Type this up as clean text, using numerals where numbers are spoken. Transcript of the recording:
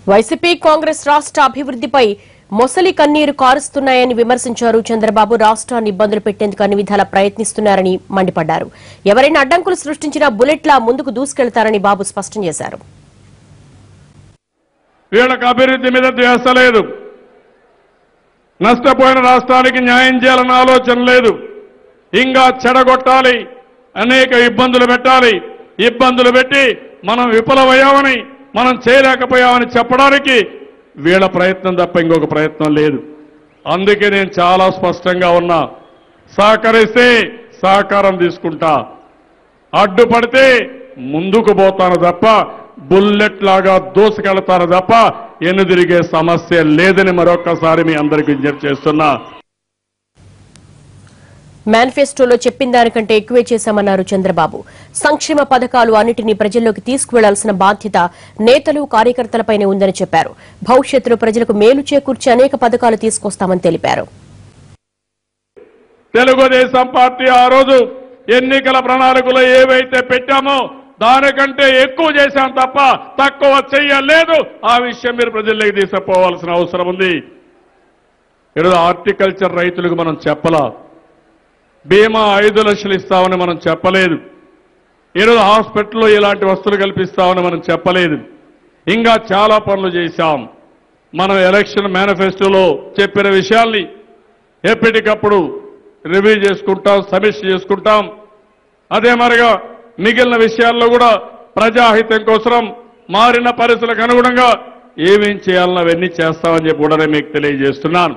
YCP Congress రాష్ట్ర అభివృద్ధిపై మొసలి కన్నీరు కారుస్తున్నాయని విమర్శించారు చంద్రబాబు. రాష్ట్రాన్ని ఇబ్బందులు పెట్టేందుకు అన్ని విధాలా ప్రయత్నిస్తున్నారని మండిపడ్డారు. ఎవరైనా అడ్డంకులు సృష్టించినా బుల్లెట్లా ముందుకు దూసుకెళ్తారని బాబు స్పష్టం చేశారు. వీళ్ళకి అభివృద్ధి మీద ధ్యాస లేదు, నష్టపోయిన రాష్ట్రానికి న్యాయం చేయాలన్న ఆలోచన లేదు. ఇంకా చెడగొట్టాలి, అనేక ఇబ్బందులు పెట్టాలి. ఇబ్బందులు పెట్టి మనం విఫలమయ్యామని, మనం చేయలేకపోయామని చెప్పడానికి వీళ్ళ ప్రయత్నం తప్ప ఇంకొక ప్రయత్నం లేదు. అందుకే నేను చాలా స్పష్టంగా ఉన్నా, సహకరిస్తే సహకారం తీసుకుంటా, అడ్డుపడితే ముందుకు పోతాను తప్ప బుల్లెట్ లాగా దూసుకెళ్తాను తప్ప ఎన్నుదిరిగే సమస్య లేదని మరొక్కసారి మీ అందరికీ విజ్ఞప్తి చేస్తున్నా. మేనిఫెస్టోలో చెప్పిన దానికంటే ఎక్కువే చేశామన్నారు చంద్రబాబు. సంక్షేమ పథకాలు అన్నిటినీ ప్రజల్లోకి తీసుకువెళ్లాల్సిన బాధ్యత నేతలు కార్యకర్తలపైనే ఉందని చెప్పారు. భవిష్యత్తులో ప్రజలకు మేలు చేకూర్చే అనేక పథకాలు తీసుకొస్తామని తెలిపారు. తెలుగుదేశం పార్టీ ఆ రోజు ఎన్నికల ప్రణాళికలో ఏవైతే పెట్టామో దానికంటే ఎక్కువ చేశాం తప్ప తక్కువ చెయ్యలేదు. ఆ విషయం మీరు ప్రజల్లోకి తీసుకుపోవాల్సిన అవసరం ఉంది. ఈరోజు హార్టికల్చర్ రైతులకు మనం చెప్పలా, బీమా 5 లక్షలు ఇస్తామని మనం చెప్పలేదు. ఈరోజు హాస్పిటల్లో ఇలాంటి వస్తువులు కల్పిస్తామని మనం చెప్పలేదు. ఇంకా చాలా పనులు చేశాం. మనం ఎలక్షన్ మేనిఫెస్టోలో చెప్పిన విషయాల్ని ఎప్పటికప్పుడు రివ్యూ చేసుకుంటాం, సమీక్ష చేసుకుంటాం. అదే మరిగా మిగిలిన విషయాల్లో కూడా ప్రజాహితం కోసం మారిన పరిస్థితులకు అనుగుణంగా ఏమేం చేయాలన్నా అవన్నీ చేస్తామని చెప్పి కూడా మీకు తెలియజేస్తున్నాను.